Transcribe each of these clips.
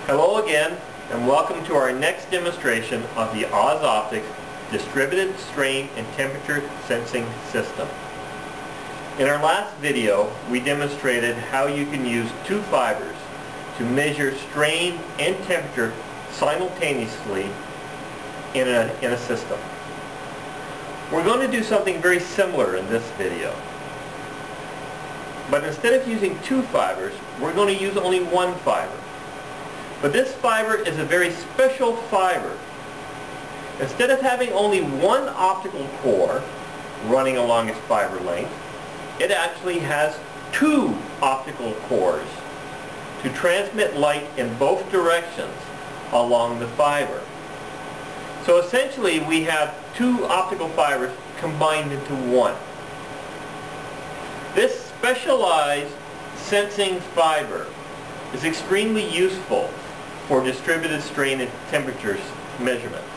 Hello again, and welcome to our next demonstration of the Oz Optics Distributed Strain and Temperature Sensing System. In our last video, we demonstrated how you can use two fibers to measure strain and temperature simultaneously in a system. We're going to do something very similar in this video. But instead of using two fibers, we're going to use only one fiber. But this fiber is a very special fiber. Instead of having only one optical core running along its fiber length, it actually has two optical cores to transmit light in both directions along the fiber. So essentially we have two optical fibers combined into one. This specialized sensing fiber is extremely useful for distributed strain and temperature measurements.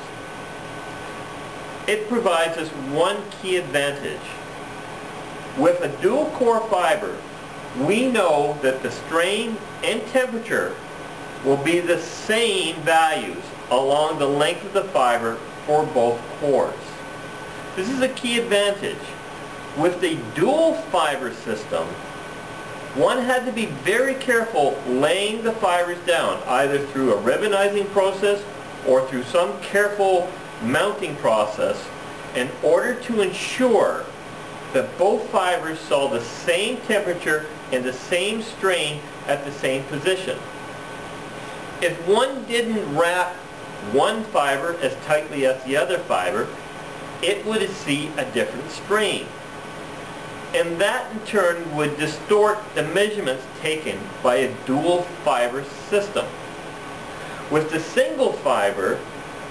It provides us one key advantage. With a dual core fiber, we know that the strain and temperature will be the same values along the length of the fiber for both cores. This is a key advantage. With the dual fiber system, one had to be very careful laying the fibers down, either through a ribbonizing process or through some careful mounting process, in order to ensure that both fibers saw the same temperature and the same strain at the same position. If one didn't wrap one fiber as tightly as the other fiber, it would see a different strain. And that in turn would distort the measurements taken by a dual fiber system. With the single fiber,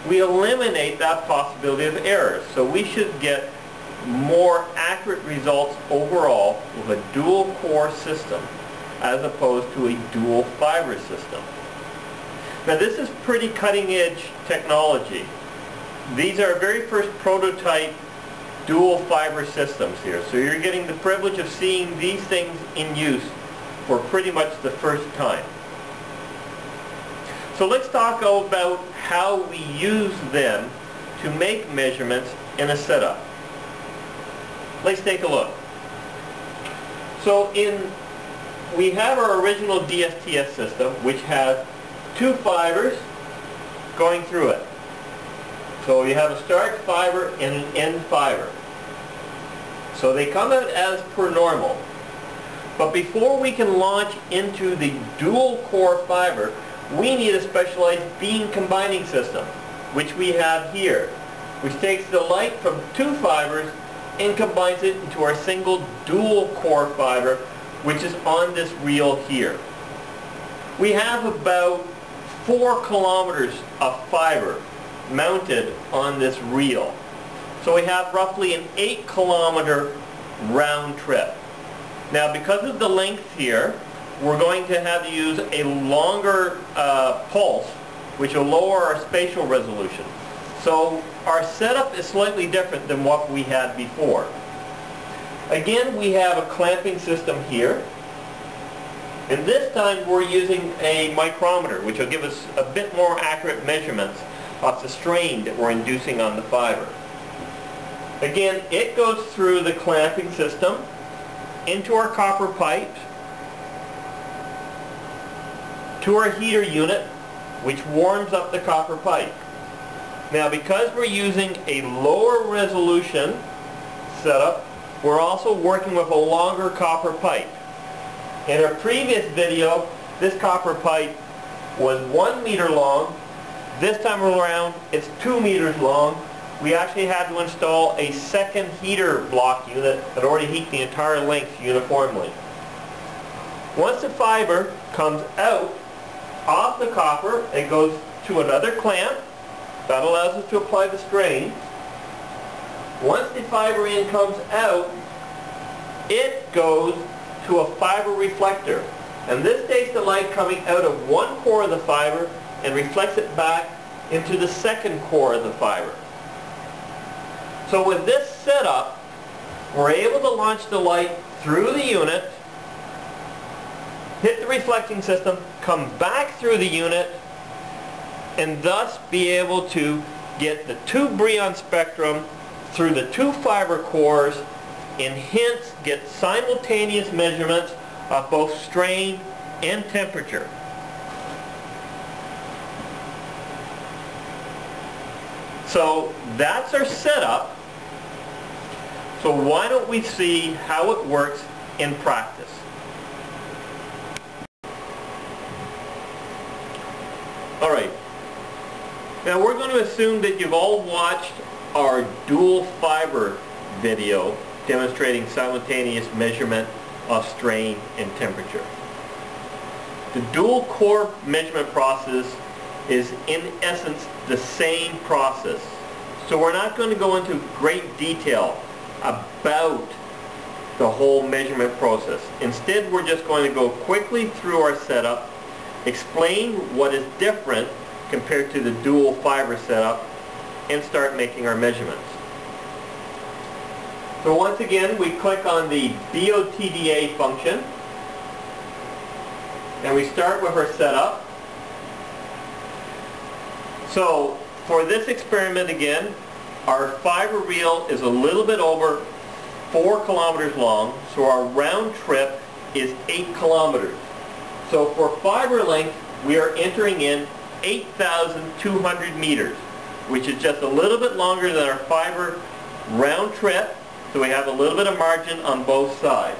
we eliminate that possibility of error, so we should get more accurate results overall with a dual core system as opposed to a dual fiber system. Now this is pretty cutting edge technology. These are very first prototype dual fiber systems here. So you're getting the privilege of seeing these things in use for pretty much the first time. So let's talk about how we use them to make measurements in a setup. Let's take a look. So we have our original DSTS system, which has two fibers going through it. So you have a start fiber and an end fiber. So they come out as per normal. But before we can launch into the dual core fiber, we need a specialized beam combining system, which we have here, which takes the light from two fibers and combines it into our single dual core fiber, which is on this reel here. We have about 4 kilometers of fiber mounted on this reel. So we have roughly an 8-kilometer round trip. Now because of the length here, we're going to have to use a longer pulse, which will lower our spatial resolution. So our setup is slightly different than what we had before. Again, we have a clamping system here. And this time we're using a micrometer, which will give us a bit more accurate measurements of the strain that we're inducing on the fiber. Again, it goes through the clamping system into our copper pipe to our heater unit, which warms up the copper pipe. Now because we're using a lower resolution setup, we're also working with a longer copper pipe. In our previous video, this copper pipe was 1 meter long. This time around, it's 2 meters long. We actually had to install a second heater block unit that already heats the entire length uniformly. Once the fiber comes out off the copper, it goes to another clamp. That allows us to apply the strain. Once the fiber end comes out, it goes to a fiber reflector. And this takes the light coming out of one core of the fiber and reflects it back into the second core of the fiber. So with this setup, we're able to launch the light through the unit, hit the reflecting system, come back through the unit, and thus be able to get the 2 Brillouin spectrum through the 2 fiber cores, and hence get simultaneous measurements of both strain and temperature. So that's our setup. So why don't we see how it works in practice? All right. Now we're going to assume that you've all watched our dual fiber video demonstrating simultaneous measurement of strain and temperature. The dual core measurement process is in essence the same process. So we're not going to go into great detail about the whole measurement process. Instead, we're just going to go quickly through our setup, explain what is different compared to the dual fiber setup, and start making our measurements. So once again, we click on the DOTDA function, and we start with our setup. So for this experiment again, our fiber reel is a little bit over 4 kilometers long, so our round trip is 8 kilometers. So for fiber length, we are entering in 8,200 meters, which is just a little bit longer than our fiber round trip, so we have a little bit of margin on both sides.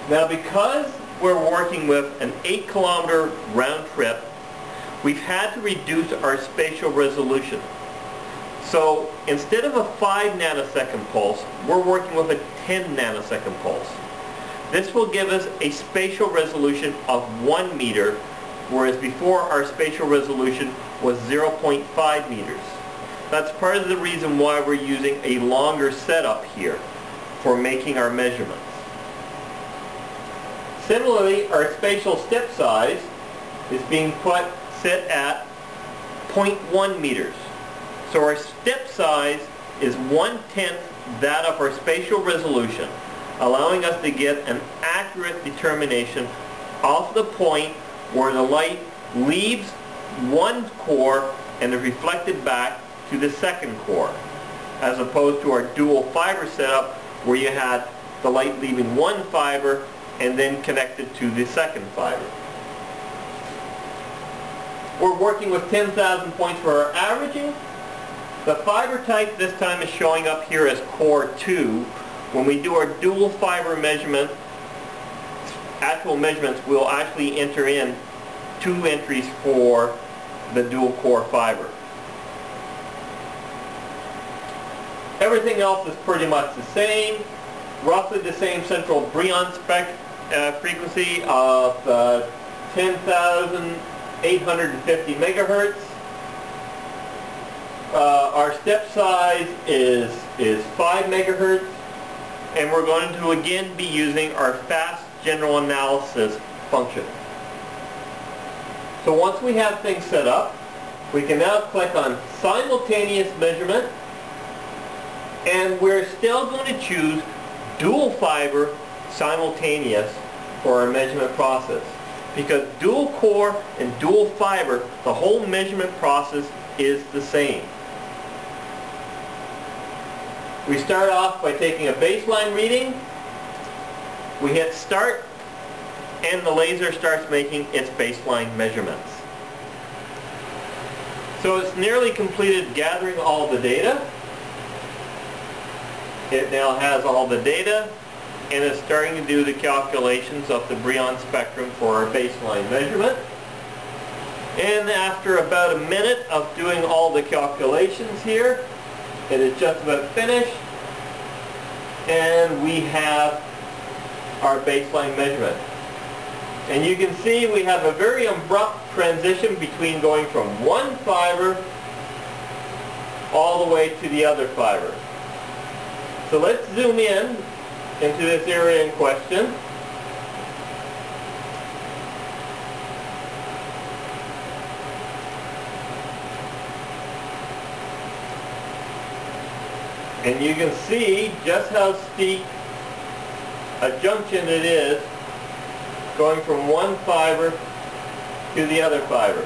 Now because we're working with an 8 kilometer round trip, we've had to reduce our spatial resolution. So instead of a 5 nanosecond pulse, we're working with a 10 nanosecond pulse. This will give us a spatial resolution of 1 meter, whereas before our spatial resolution was 0.5 meters. That's part of the reason why we're using a longer setup here for making our measurements. Similarly, our spatial step size is being set at 0.1 meters. So our step size is 1/10 that of our spatial resolution, allowing us to get an accurate determination of the point where the light leaves one core and is reflected back to the second core, as opposed to our dual fiber setup where you had the light leaving one fiber and then connected to the second fiber. We're working with 10,000 points for our averaging. The fiber type this time is showing up here as core 2. When we do our dual fiber measurement, actual measurements, we'll actually enter in 2 entries for the dual core fiber. Everything else is pretty much the same. Roughly the same central Brillouin frequency of 10,850 megahertz. Our step size is 5 megahertz, and we're going to again be using our fast general analysis function. So once we have things set up, we can now click on simultaneous measurement, and we're still going to choose dual fiber simultaneous for our measurement process, because dual core and dual fiber, the whole measurement process is the same. We start off by taking a baseline reading. We hit start, and the laser starts making its baseline measurements. So it's nearly completed gathering all the data. It now has all the data and is starting to do the calculations of the Brillouin spectrum for our baseline measurement. And after about a minute of doing all the calculations here, it is just about finished, and we have our baseline measurement. And you can see we have a very abrupt transition between going from one fiber all the way to the other fiber. So let's zoom in into this area in question. And you can see just how steep a junction it is going from one fiber to the other fiber.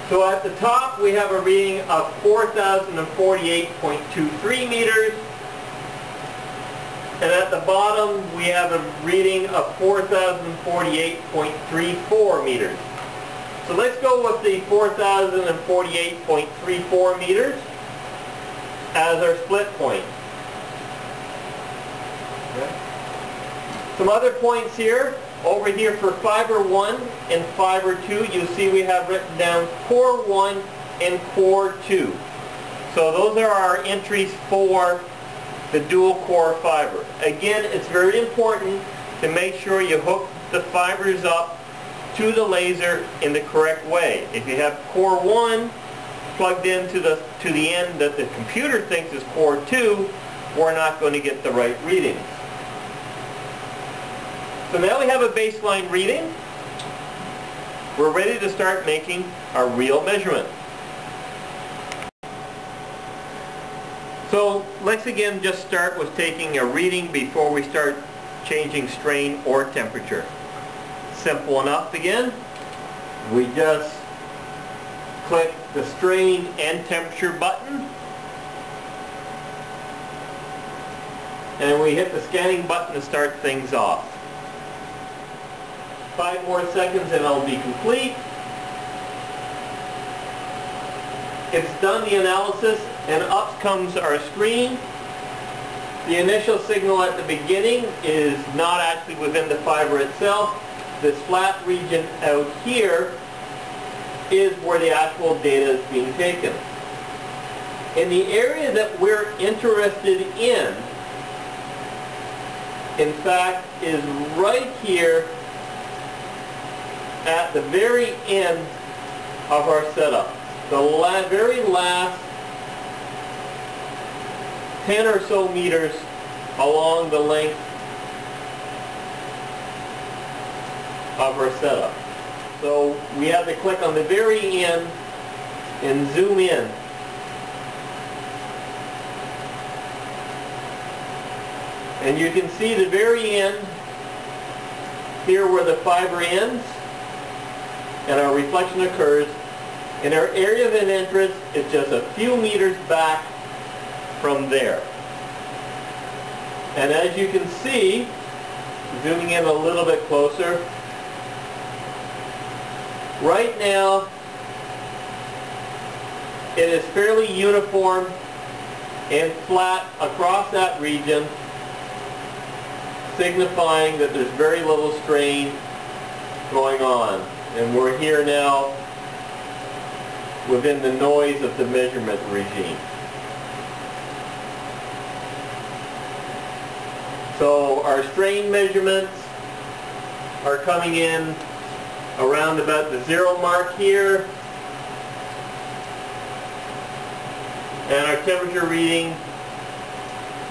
So at the top we have a reading of 4,048.23 meters, and at the bottom we have a reading of 4,048.34 meters. So let's go with the 4,048.34 meters as our split point. Okay. Some other points here. Over here for fiber 1 and fiber 2, you'll see we have written down core 1 and core 2. So those are our entries for the dual core fiber. Again, it's very important to make sure you hook the fibers up to the laser in the correct way. If you have core 1 plugged into the end that the computer thinks is core 2, we're not going to get the right readings. So now we have a baseline reading. We're ready to start making our real measurement. So let's again just start with taking a reading before we start changing strain or temperature. Simple enough again. We just click the strain and temperature button, and we hit the scanning button to start things off. 5 more seconds and it'll be complete. It's done the analysis, and up comes our screen. The initial signal at the beginning is not actually within the fiber itself. This flat region out here is where the actual data is being taken. In the area that we're interested in fact, is right here at the very end of our setup. The very last 10 or so meters along the length of our setup. So we have to click on the very end and zoom in. And you can see the very end here where the fiber ends and our reflection occurs, and our area of interest is just a few meters back from there. And as you can see, zooming in a little bit closer, right now it is fairly uniform and flat across that region, signifying that there's very little strain going on. And we're here now within the noise of the measurement regime. So our strain measurements are coming in around about the 0 mark here, and our temperature reading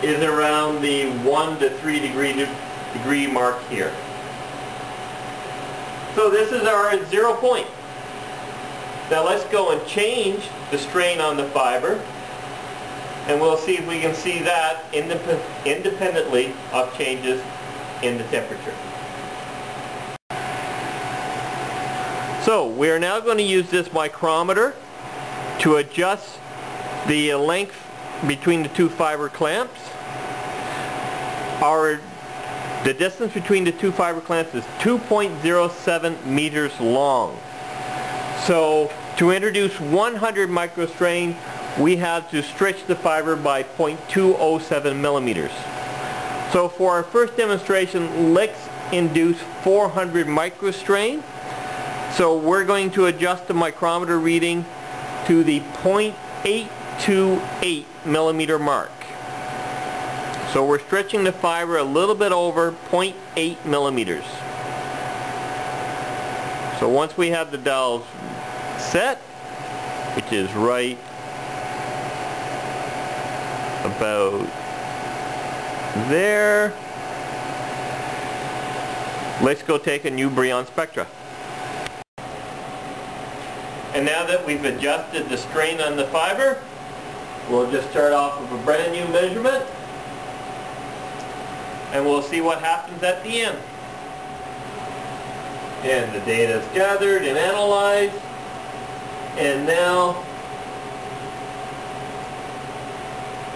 is around the 1 to 3 degree mark here. So this is our 0 point. Now let's go and change the strain on the fiber, and we'll see if we can see that independently of changes in the temperature. So we are now going to use this micrometer to adjust the length between the 2 fiber clamps. The distance between the 2 fiber clamps is 2.07 meters long. So to introduce 100 microstrain, we have to stretch the fiber by 0.207 millimeters. So for our first demonstration, let's induce 400 microstrain. So we're going to adjust the micrometer reading to the 0.828 millimeter mark. So we're stretching the fiber a little bit over 0.8 millimeters. So once we have the dials set, which is right about there, let's go take a new Brillouin spectra. And now that we've adjusted the strain on the fiber, we'll just start off with a brand new measurement, and we'll see what happens at the end. And the data is gathered and analyzed, And now,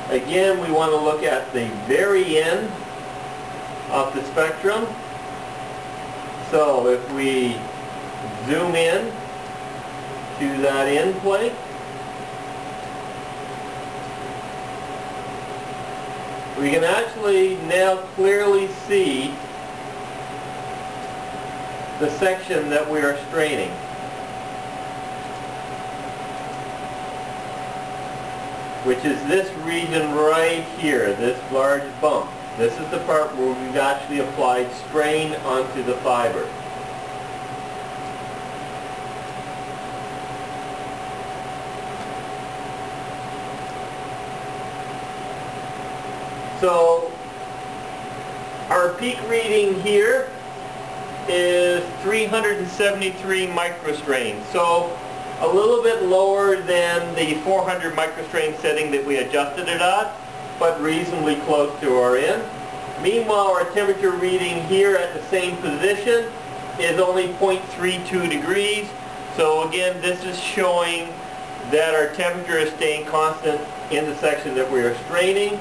again, we want to look at the very end of the spectrum. So if we zoom in to that end plate, we can actually now clearly see the section that we are straining. Which is this region right here, this large bump. This is the part where we've actually applied strain onto the fiber. So our peak reading here is 373 microstrain. So a little bit lower than the 400 microstrain setting that we adjusted it at, but reasonably close to our end. Meanwhile, our temperature reading here at the same position is only 0.32 degrees. So again, this is showing that our temperature is staying constant in the section that we are straining.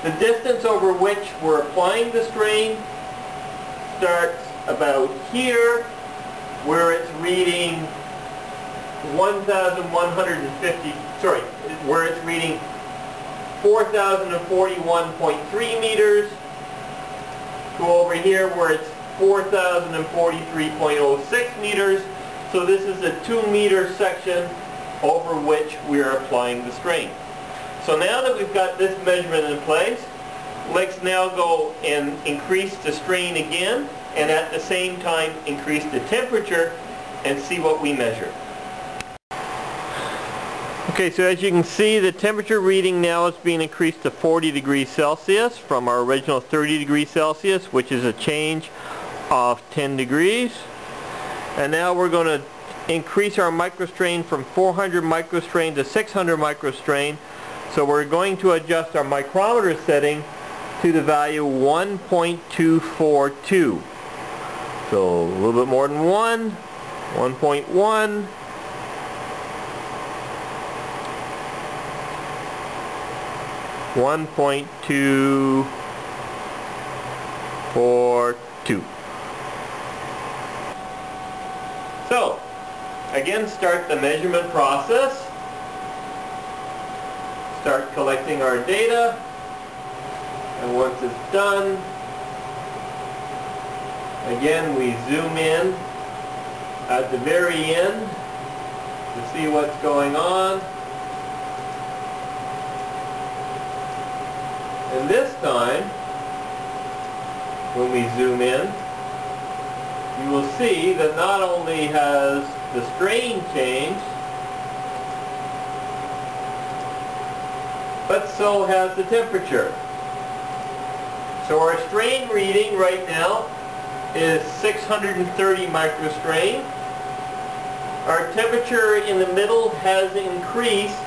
The distance over which we're applying the strain starts about here, where it's reading 1,150, where it's reading 4,041.3 meters, to over here where it's 4,043.06 meters. So this is a 2-meter section over which we are applying the strain. So now that we've got this measurement in place, let's now go and increase the strain again, and at the same time increase the temperature and see what we measure. Okay, so as you can see, the temperature reading now is being increased to 40 degrees Celsius from our original 30 degrees Celsius, which is a change of 10 degrees. And now we're going to increase our microstrain from 400 microstrain to 600 microstrain. So we're going to adjust our micrometer setting to the value 1.242. So a little bit more than 1, 1.1. 1.242. So, again, start the measurement process. Start collecting our data. And once it's done, again, we zoom in at the very end to see what's going on. And this time, when we zoom in, you will see that not only has the strain changed, but so has the temperature. So our strain reading right now is 630 microstrain. Our temperature in the middle has increased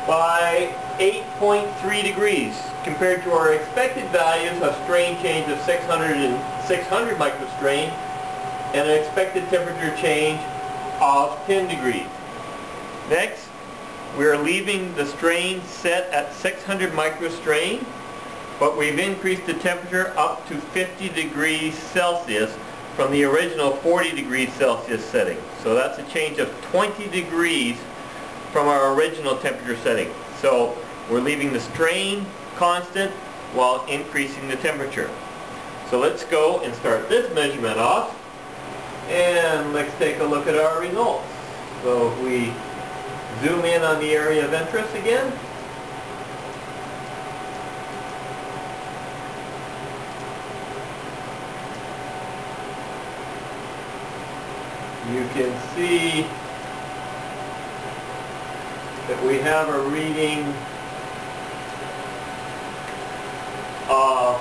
by 8.3 degrees compared to our expected values of strain change of 600 microstrain and an expected temperature change of 10 degrees. Next, we are leaving the strain set at 600 microstrain, but we've increased the temperature up to 50 degrees Celsius from the original 40 degrees Celsius setting. So that's a change of 20 degrees from our original temperature setting. So we're leaving the strain constant while increasing the temperature. So let's go and start this measurement off, and let's take a look at our results. So if we zoom in on the area of interest again, you can see that we have a reading of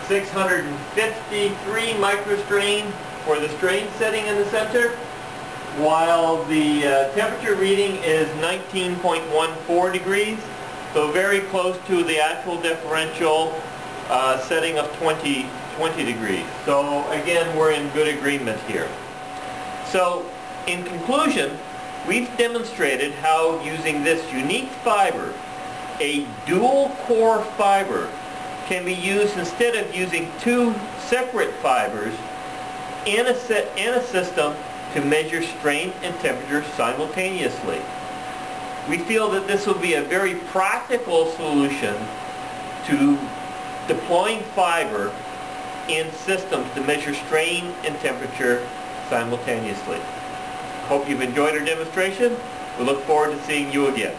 653 microstrain for the strain setting in the center, while the temperature reading is 19.14 degrees, so very close to the actual differential setting of 20 degrees. So again, we're in good agreement here. So In conclusion, we've demonstrated how using this unique fiber, a dual core fiber, can be used instead of using two separate fibers in a system to measure strain and temperature simultaneously. We feel that this will be a very practical solution to deploying fiber in systems to measure strain and temperature simultaneously. Hope you've enjoyed our demonstration. We look forward to seeing you again.